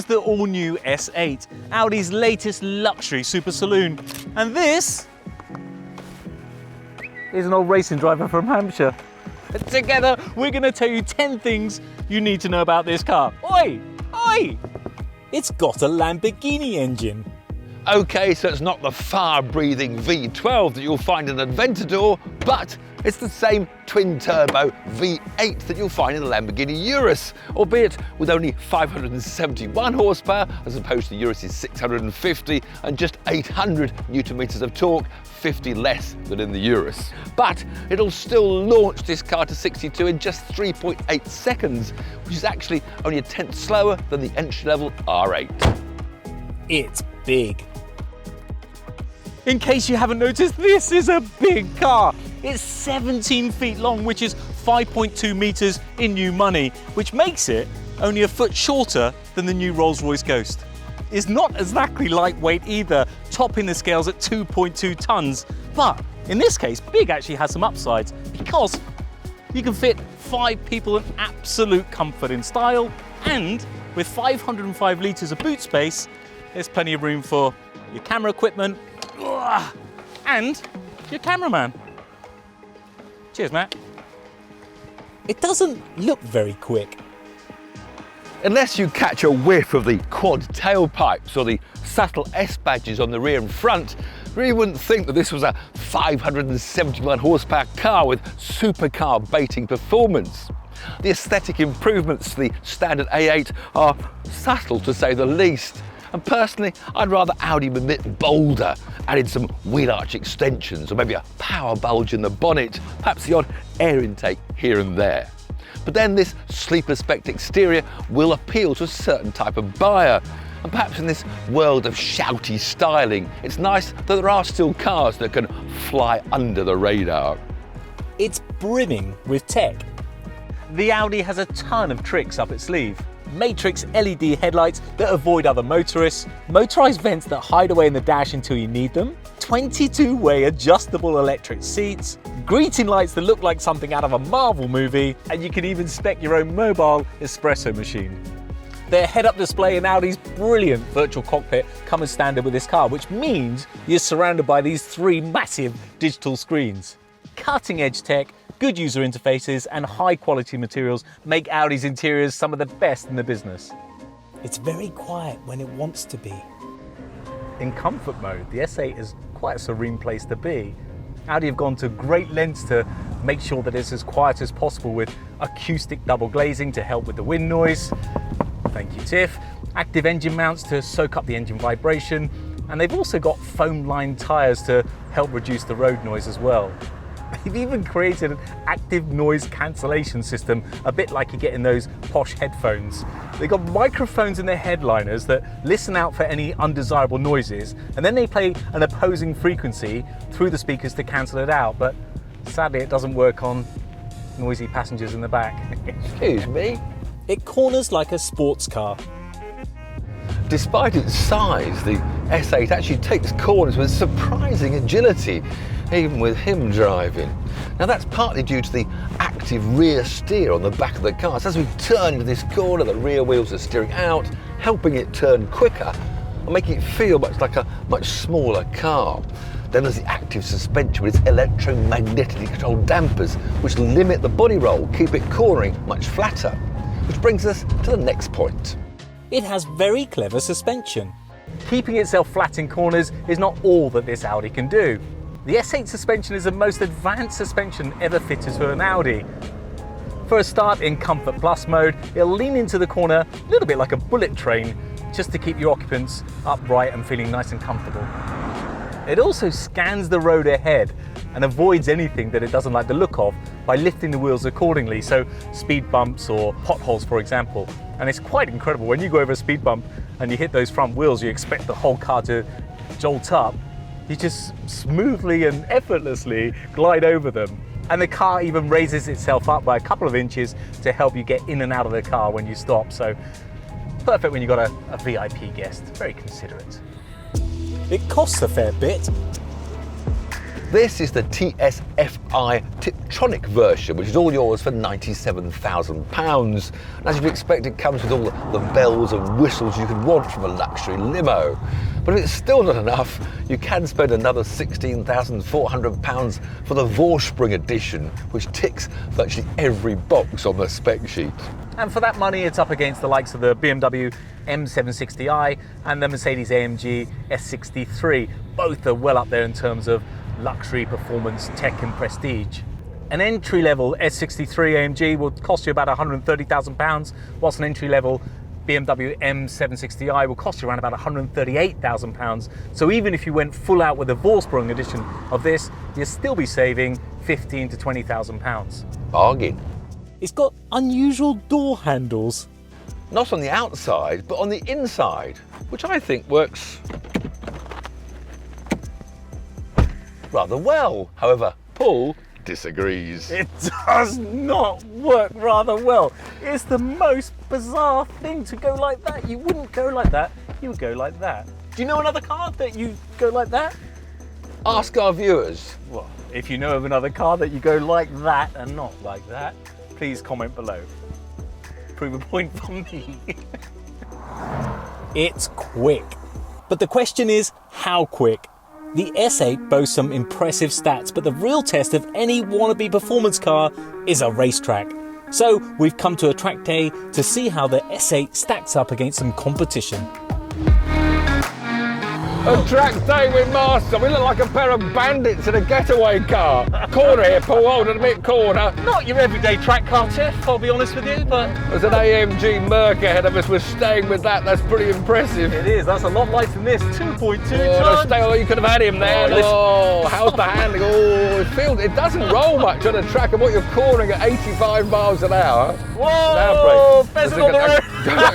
the all-new S8, Audi's latest luxury super saloon. And this is an old racing driver from Hampshire. Together, we're going to tell you 10 things you need to know about this car. Oi! Oi! It's got a Lamborghini engine. Okay, so it's not the fire-breathing V12 that you'll find in an Aventador, but it's the same twin-turbo V8 that you'll find in the Lamborghini Urus, albeit with only 571 horsepower as opposed to Urus's 650 and just 800 newton-meters of torque, 50 less than in the Urus. But it'll still launch this car to 62 in just 3.8 seconds, which is actually only a tenth slower than the entry-level R8. It's big. In case you haven't noticed, this is a big car. It's 17 feet long, which is 5.2 meters in new money, which makes it only a foot shorter than the new Rolls-Royce Ghost. It's not exactly lightweight either, topping the scales at 2.2 tons. But in this case, big actually has some upsides because you can fit 5 people in absolute comfort and style, and with 505 litres of boot space, there's plenty of room for your camera equipment and your cameraman. Cheers, Matt. It doesn't look very quick. Unless you catch a whiff of the quad tailpipes or the subtle S badges on the rear and front, you really wouldn't think that this was a 571 horsepower car with supercar baiting performance. The aesthetic improvements to the standard A8 are subtle to say the least. And personally, I'd rather Audi admit bolder, added some wheel arch extensions or maybe a power bulge in the bonnet, perhaps the odd air intake here and there. But then this sleeper spec exterior will appeal to a certain type of buyer. And perhaps in this world of shouty styling, it's nice that there are still cars that can fly under the radar. It's brimming with tech. The Audi has a ton of tricks up its sleeve. Matrix LED headlights that avoid other motorists, motorized vents that hide away in the dash until you need them, 22-way adjustable electric seats, greeting lights that look like something out of a Marvel movie, and you can even spec your own mobile espresso machine. Their head-up display and Audi's brilliant virtual cockpit come as standard with this car, which means you're surrounded by these 3 massive digital screens. Cutting-edge tech, good user interfaces and high-quality materials make Audi's interiors some of the best in the business. It's very quiet when it wants to be. In comfort mode, the S8 is quite a serene place to be. Audi have gone to great lengths to make sure that it's as quiet as possible with acoustic double glazing to help with the wind noise. Thank you, Tiff. Active engine mounts to soak up the engine vibration, and they've also got foam-lined tyres to help reduce the road noise as well. They've even created an active noise cancellation system, a bit like you get in those posh headphones. They've got microphones in their headliners that listen out for any undesirable noises, and then they play an opposing frequency through the speakers to cancel it out. But sadly, it doesn't work on noisy passengers in the back. Excuse me? It corners like a sports car. Despite its size, the S8 actually takes corners with surprising agility, even with him driving. Now that's partly due to the active rear steer on the back of the car. So as we turn into this corner, the rear wheels are steering out, helping it turn quicker and making it feel much like a much smaller car. Then there's the active suspension with its electromagnetically controlled dampers, which limit the body roll, keep it cornering much flatter. Which brings us to the next point. It has very clever suspension. Keeping itself flat in corners is not all that this Audi can do. The S8 suspension is the most advanced suspension ever fitted to an Audi. For a start, in Comfort Plus mode, it'll lean into the corner a little bit like a bullet train, just to keep your occupants upright and feeling nice and comfortable. It also scans the road ahead and avoids anything that it doesn't like the look of by lifting the wheels accordingly, so speed bumps or potholes, for example. And it's quite incredible, when you go over a speed bump and you hit those front wheels, you expect the whole car to jolt up. You just smoothly and effortlessly glide over them. And the car even raises itself up by a couple of inches to help you get in and out of the car when you stop. So perfect when you've got a VIP guest, very considerate. It costs a fair bit. This is the TSFI Tiptronic version, which is all yours for £97,000. And as you'd expect, it comes with all the bells and whistles you could want from a luxury limo. But if it's still not enough, you can spend another £16,400 for the Vorsprung edition, which ticks virtually every box on the spec sheet. And for that money, it's up against the likes of the BMW M760i and the Mercedes-AMG S63. Both are well up there in terms of luxury, performance, tech and prestige. An entry-level S63 AMG will cost you about £130,000, whilst an entry-level BMW M760i will cost you around about £138,000. So even if you went full out with a Vorsprung edition of this, you'll still be saving £15,000 to £20,000. Bargain. It's got unusual door handles. Not on the outside, but on the inside, which I think works rather well. However, Paul disagrees. It does not work rather well. It's the most bizarre thing to go like that. You wouldn't go like that, you would go like that. Do you know another car that you go like that? Ask our viewers. Well, if you know of another car that you go like that and not like that, please comment below. Prove a point for me. It's quick. But the question is, how quick? The S8 boasts some impressive stats, but the real test of any wannabe performance car is a racetrack. So we've come to a track day to see how the S8 stacks up against some competition. A track day with Master. We look like a pair of bandits in a getaway car. Corner here, Paul. Hold on a minute, corner. Not your everyday track car, Tiff, I'll be honest with you, but... There's an AMG Merc ahead of us. We're staying with that. That's pretty impressive. It is. That's a lot lighter than this. 2.2 tons. You could have had him there. Oh, how's the handling? Oh, it doesn't roll much on a track, and what you're cornering at 85 miles an hour. Whoa! Pheasant on the road.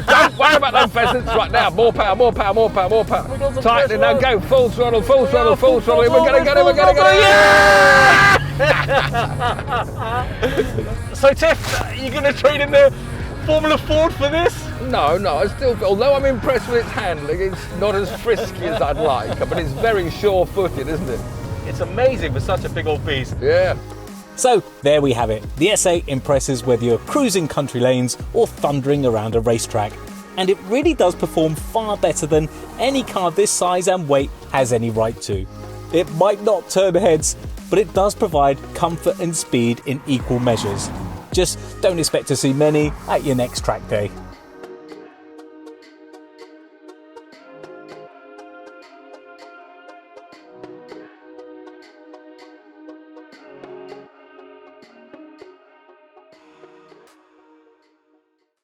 Don't worry about them pheasants right now. More power, more power, more power, more power. Tightening now. Go full throttle, full throttle, full throttle. We're gonna get it. We're gonna get it. Yeah! So Tiff, are you gonna trade in the Formula Ford for this? No, I still, although I'm impressed with its handling, it's not as frisky as I'd like, but it's very sure-footed, isn't it? It's amazing for such a big old beast. Yeah. So there we have it. The S8 impresses whether you're cruising country lanes or thundering around a racetrack. And it really does perform far better than any car this size and weight has any right to. It might not turn heads, but it does provide comfort and speed in equal measures. Just don't expect to see many at your next track day.